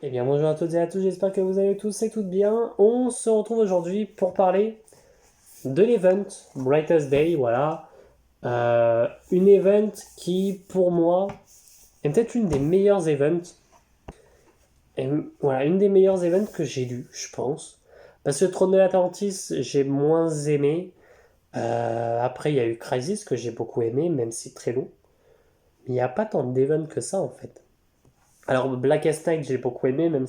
Eh bien bonjour à toutes et à tous, j'espère que vous allez tous et toutes bien. On se retrouve aujourd'hui pour parler de l'event Brightest Day, voilà. Une event qui pour moi est peut-être une des meilleures events. Et, voilà, une des meilleures events que j'ai lues, je pense. Parce que Trône de l'Atlantis, j'ai moins aimé. Après, il y a eu Crisis que j'ai beaucoup aimé, même si très long. Mais il n'y a pas tant d'events que ça en fait. Alors Blackest Night, j'ai beaucoup aimé, même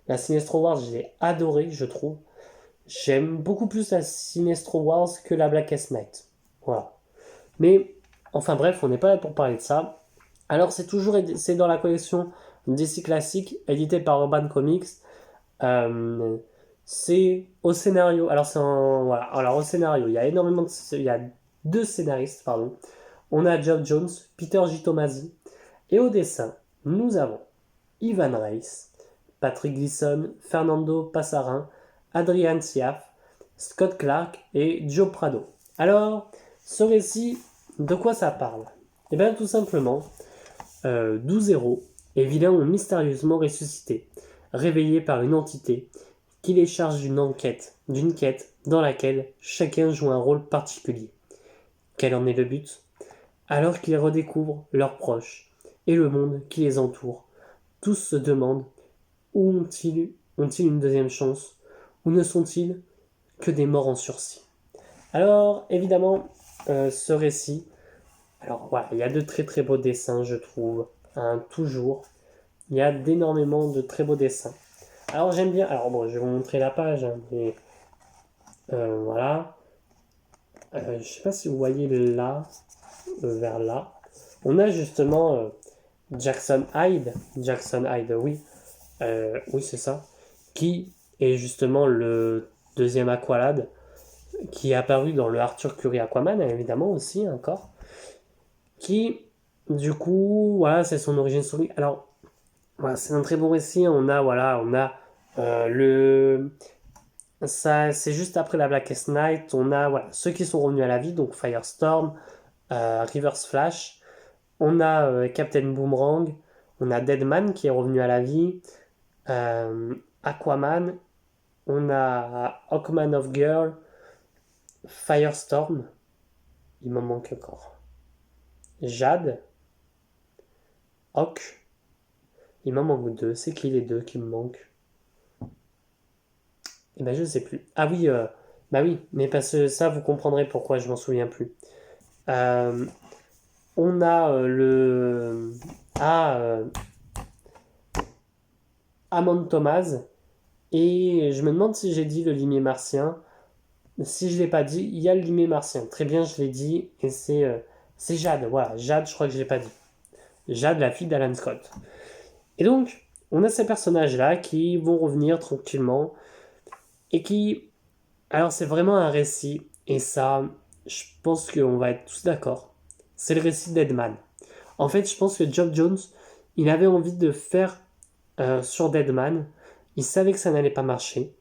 la Sinestro Wars, j'ai adoré, je trouve. J'aime beaucoup plus la Sinestro Wars que la Blackest Night. Voilà. Mais, enfin bref, on n'est pas là pour parler de ça. Alors c'est dans la collection DC Classic, édité par Urban Comics. Euh, c'est au scénario. Voilà. Alors au scénario, il y a deux scénaristes, pardon. On a Geoff Jones, Peter J. Tomasi. Et au dessin, nous avons Ivan Reis, Patrick Gleason, Fernando Passarin, Adrian Siaf, Scott Clark et Joe Prado. Alors, ce récit, de quoi ça parle? Eh bien, tout simplement, 12 héros et vilains ont mystérieusement ressuscité, réveillés par une entité qui les charge d'une quête dans laquelle chacun joue un rôle particulier. Quel en est le but? Alors qu'ils redécouvrent leurs proches et le monde qui les entoure, tous se demandent où ont-ils une deuxième chance, ou ne sont-ils que des morts en sursis? Alors, évidemment, ce récit, alors voilà, il y a de très très beaux dessins, je trouve, hein, toujours. Il y a d'énormément de très beaux dessins. Alors j'aime bien, alors bon, je vais vous montrer la page, hein, mais voilà. Je sais pas si vous voyez là, vers là. On a justement Jackson Hyde, oui, oui c'est ça, qui est justement le deuxième Aqualad, qui est apparu dans le Arthur Curry Aquaman, évidemment aussi encore, qui, du coup, voilà, c'est son origine story. Alors, voilà, c'est un très bon récit. On a le, ça, c'est juste après la Blackest Night. On a voilà ceux qui sont revenus à la vie, donc Firestorm, Reverse Flash. On a Captain Boomerang. On a Deadman qui est revenu à la vie. euh, Aquaman. On a Hawkman of Girl, Firestorm. Il m'en manque encore. Jade, Hawk. Il m'en manque deux. C'est qui les deux qui me manquent? Eh ben je ne sais plus. Ah oui, bah oui, mais parce que ça vous comprendrez pourquoi je m'en souviens plus. Euh, on a le ah Amon Thomas et je me demande si j'ai dit le limier martien. Si je l'ai pas dit, il y a le limier martien. Très bien, je l'ai dit et c'est Jade. Voilà, Jade, je crois que je l'ai pas dit. Jade, la fille d'Alan Scott. Et donc, on a ces personnages-là qui vont revenir tranquillement et qui... Alors, c'est vraiment un récit, et ça, je pense qu'on va être tous d'accord. C'est le récit d'Edman. En fait, je pense que Geoff Jones, il avait envie de faire sur Deadman. Il savait que ça n'allait pas marcher.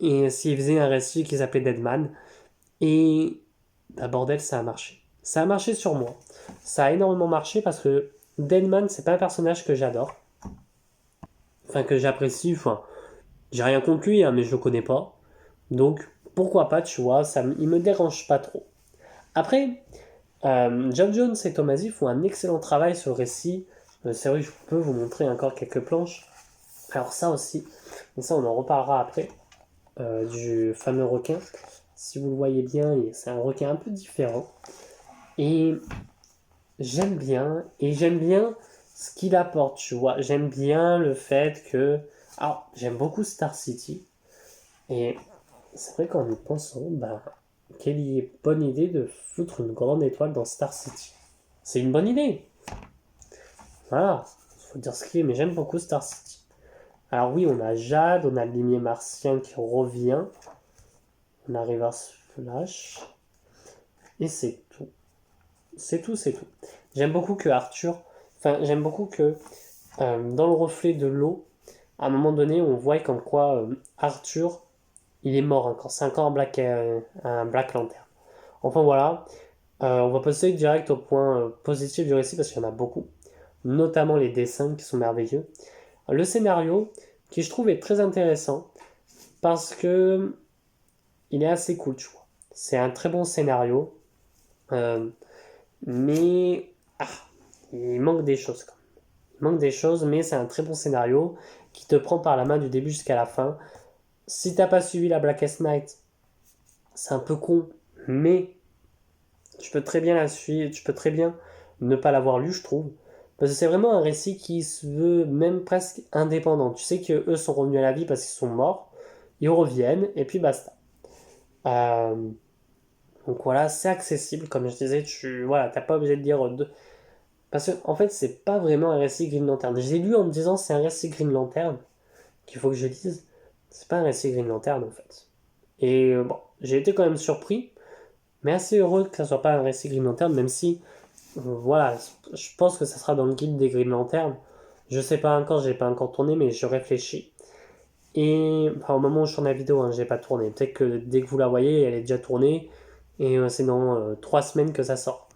Et s'il faisait un récit qui s'appelait Deadman, et bah, bordel, ça a marché. Ça a marché sur moi. Ça a énormément marché parce que Deadman, c'est pas un personnage que j'adore. Enfin, que j'apprécie. Enfin, j'ai rien contre lui, hein, mais je le connais pas. Donc, pourquoi pas, tu vois, il me dérange pas trop. Après, John Jones et Tomasi font un excellent travail sur le récit. C'est vrai que je peux vous montrer encore quelques planches. Alors ça aussi, mais ça on en reparlera après, du fameux requin. Si vous le voyez bien, c'est un requin un peu différent. Et j'aime bien ce qu'il apporte, tu vois. J'aime bien le fait que... Alors, j'aime beaucoup Star City. Et c'est vrai qu'en y pensant, bah, quelle bonne idée de foutre une grande étoile dans Star City. C'est une bonne idée. Voilà, faut dire ce qu'il est, mais j'aime beaucoup Star City. Alors oui, on a Jade, on a le limier martien qui revient, on a Reverse Flash, et c'est tout. C'est tout, c'est tout. J'aime beaucoup que Arthur, enfin j'aime beaucoup que dans le reflet de l'eau, à un moment donné, on voit comme quoi Arthur, il est mort encore. C'est encore un Black Lantern. Enfin voilà, on va passer direct au point positif du récit parce qu'il y en a beaucoup, notamment les dessins qui sont merveilleux. Le scénario, qui je trouve est très intéressant, parce que il est assez cool, tu vois. C'est un très bon scénario, euh, mais ah, il manque des choses quand même. Il manque des choses, mais c'est un très bon scénario qui te prend par la main du début jusqu'à la fin. Si t'as pas suivi la Blackest Night, c'est un peu con, mais tu peux très bien la suivre, tu peux très bien ne pas l'avoir lu, je trouve. Parce que c'est vraiment un récit qui se veut même presque indépendant. Tu sais que eux sont revenus à la vie parce qu'ils sont morts, ils reviennent, et puis basta. Euh, donc voilà, c'est accessible, comme je disais, voilà, t'as pas obligé de lire deux. Parce que en fait, c'est pas vraiment un récit Green Lantern. J'ai lu en me disant c'est un récit Green Lantern qu'il faut que je lise. C'est pas un récit Green Lantern en fait. Et bon, j'ai été quand même surpris, mais assez heureux que ça soit pas un récit Green Lantern, même si voilà, je pense que ça sera dans le guide des Green Lantern. Je sais pas encore, j'ai pas encore tourné, mais je réfléchis. Et enfin, au moment où je tourne la vidéo, hein, j'ai pas tourné. Peut-être que dès que vous la voyez, elle est déjà tournée. Et c'est dans 3 semaines que ça sort.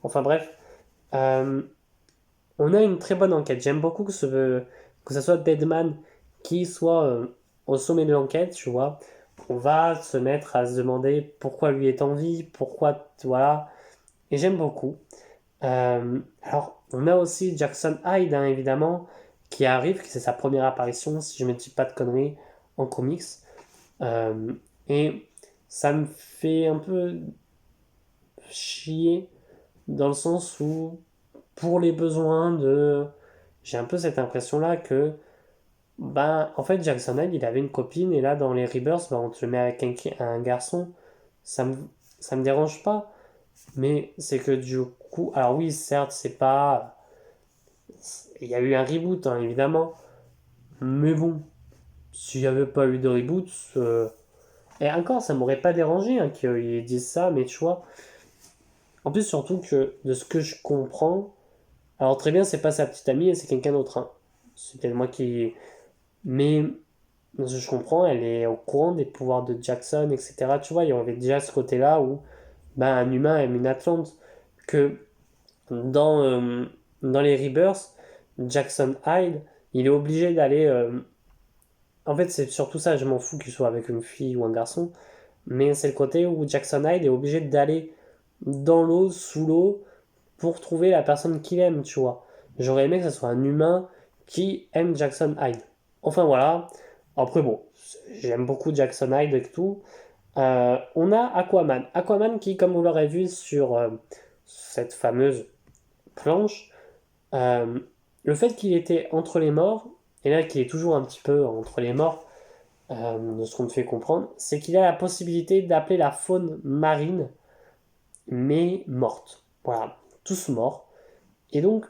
Enfin bref, euh, on a une très bonne enquête. J'aime beaucoup que ce soit Deadman qui soit au sommet de l'enquête, tu vois. On va se mettre à se demander pourquoi lui est en vie, pourquoi, voilà. Et j'aime beaucoup. Alors, on a aussi Jackson Hyde, hein, évidemment, qui arrive, c'est sa première apparition, si je ne me dis pas de conneries, en comics. Euh, et ça me fait un peu chier dans le sens où, pour les besoins de. J'ai un peu cette impression-là que, ben, en fait, Jackson Hyde, il avait une copine, et là, dans les Rebirths, ben, on te le met avec un garçon. Ça me, ça me dérange pas, mais c'est que du coup. Alors, oui, certes, c'est pas. Il y a eu un reboot, hein, évidemment. Mais bon, s'il n'y avait pas eu de reboot. Et encore, ça m'aurait pas dérangé hein, qu'ils disent ça, mais tu vois. En plus, surtout que de ce que je comprends. Alors, très bien, c'est pas sa petite amie, c'est quelqu'un d'autre. Hein. C'est peut-être moi qui. Mais, de ce que je comprends, elle est au courant des pouvoirs de Jackson, etc. Tu vois, il y avait déjà ce côté-là où ben, un humain aime une Atlante. Que dans, euh, dans les Rebirths, Jackson Hyde, il est obligé d'aller. En fait, c'est surtout ça, je m'en fous qu'il soit avec une fille ou un garçon, mais c'est le côté où Jackson Hyde est obligé d'aller dans l'eau, sous l'eau, pour trouver la personne qu'il aime, tu vois. J'aurais aimé que ce soit un humain qui aime Jackson Hyde. Enfin voilà. Après bon, j'aime beaucoup Jackson Hyde et tout. On a Aquaman. Aquaman qui, comme vous l'aurez vu sur cette fameuse planche, euh, le fait qu'il était entre les morts, et là qu'il est toujours un petit peu entre les morts, de ce qu'on te fait comprendre, c'est qu'il a la possibilité d'appeler la faune marine, mais morte. Voilà, tous morts. Et donc,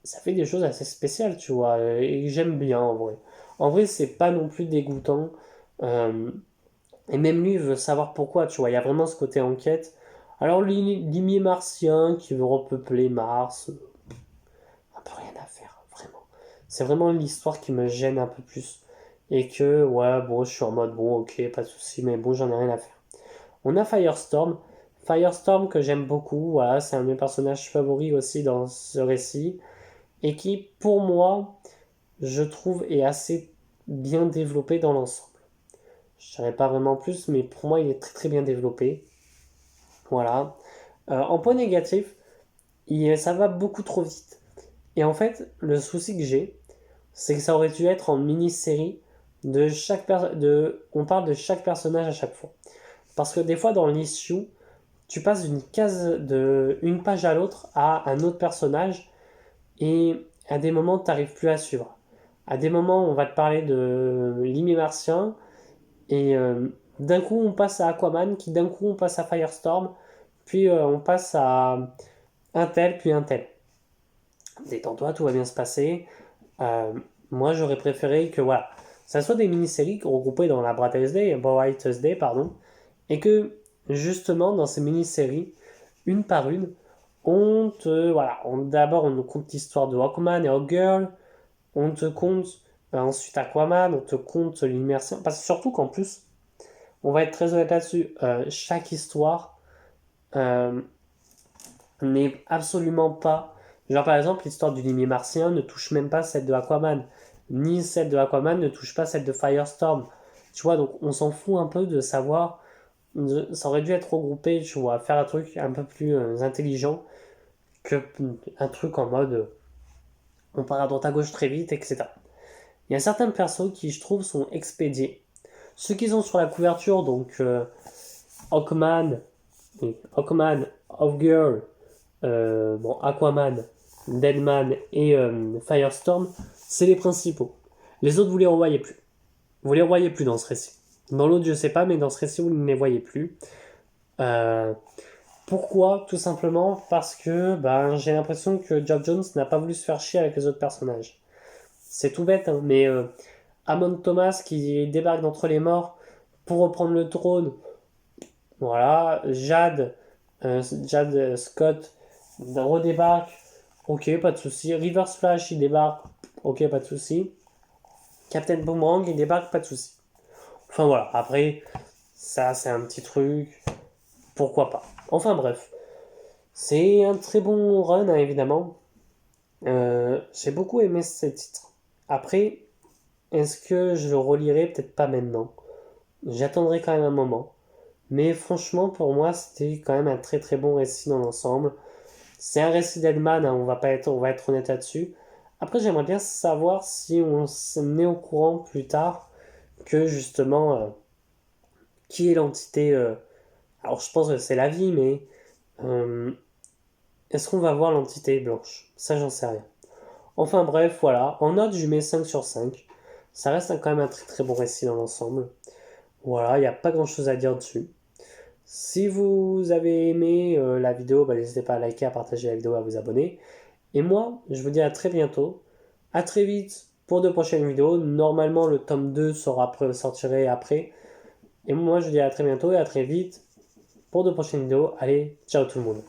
ça fait des choses assez spéciales, tu vois, et j'aime bien en vrai. En vrai, c'est pas non plus dégoûtant. euh, et même lui veut savoir pourquoi, tu vois, il y a vraiment ce côté enquête. Alors, limier martien qui veut repeupler Mars, un peu rien à faire, vraiment. C'est vraiment l'histoire qui me gêne un peu plus. Et que, ouais, bon, je suis en mode, bon, ok, pas de souci, mais bon, j'en ai rien à faire. On a Firestorm. Firestorm que j'aime beaucoup, voilà, c'est un de mes personnages favoris aussi dans ce récit. Et qui, pour moi, je trouve est assez bien développé dans l'ensemble. Je dirais pas vraiment plus, mais pour moi, il est très très bien développé. Voilà. En point négatif, ça va beaucoup trop vite. Et en fait, le souci que j'ai, c'est que ça aurait dû être en mini-série on parle de chaque personnage à chaque fois. Parce que des fois dans l'issue, tu passes une page à l'autre à un autre personnage et à des moments tu n'arrives plus à suivre. À des moments on va te parler de Limi Martien et d'un coup on passe à Aquaman, qui d'un coup on passe à Firestorm, puis on passe à un tel, puis un tel. Détends-toi, tout va bien se passer. Euh, Moi, j'aurais préféré que voilà, ça soit des mini-séries regroupées dans la Brightest Day, pardon, et que justement dans ces mini-séries, une par une, d'abord on nous conte l'histoire de Hawkman et Hawkgirl, on te conte ensuite Aquaman, on te conte l'immersion, parce que surtout qu'en plus, on va être très honnête là-dessus, chaque histoire euh, n'est absolument pas. Genre par exemple, l'histoire du limier martien ne touche même pas celle de Aquaman. ni celle de Aquaman ne touche pas celle de Firestorm. Tu vois, donc on s'en fout un peu de savoir. Ça aurait dû être regroupé, tu vois, faire un truc un peu plus intelligent que un truc en mode on part à droite à gauche très vite, etc. Il y a certains persos qui, je trouve, sont expédiés. Ceux qui sont sur la couverture, donc Hawkman, oui, Hawkman, Hawkgirl, bon, Aquaman, Deadman et Firestorm, c'est les principaux. Les autres, vous les revoyez plus. Vous les revoyez plus dans ce récit. Dans l'autre, je sais pas, mais dans ce récit, vous ne les voyez plus. Euh, Pourquoi? Tout simplement parce que ben, j'ai l'impression que Geoff Jones n'a pas voulu se faire chier avec les autres personnages. C'est tout bête, hein, mais Amon Thomas qui débarque d'entre les morts pour reprendre le trône. Voilà, Jade Scott redébarque. Ok, pas de souci. Reverse Flash, il débarque. Ok, pas de souci. Captain Boomerang, il débarque, pas de souci. Enfin voilà, après, ça c'est un petit truc. Pourquoi pas. Enfin bref. C'est un très bon run, hein, évidemment. J'ai beaucoup aimé ce titre. Après, est-ce que je le relirai? Peut-être pas maintenant. J'attendrai quand même un moment. Mais franchement, pour moi, c'était quand même un très très bon récit dans l'ensemble. C'est un récit d'Edman, hein, on va être honnête là-dessus. Après, j'aimerais bien savoir si on s'est mis au courant plus tard que justement, qui est l'entité. Alors, je pense que c'est la vie, mais euh, est-ce qu'on va voir l'entité blanche? Ça, j'en sais rien. Enfin bref, voilà. En note, je mets 5 sur 5. Ça reste quand même un très très bon récit dans l'ensemble. Voilà, il n'y a pas grand chose à dire dessus. Si vous avez aimé la vidéo, bah, n'hésitez pas à liker, à partager la vidéo, à vous abonner. Et moi, je vous dis à très bientôt. À très vite pour de prochaines vidéos. Normalement, le tome 2 sortirait après. Et moi, je vous dis à très bientôt et à très vite pour de prochaines vidéos. Allez, ciao tout le monde.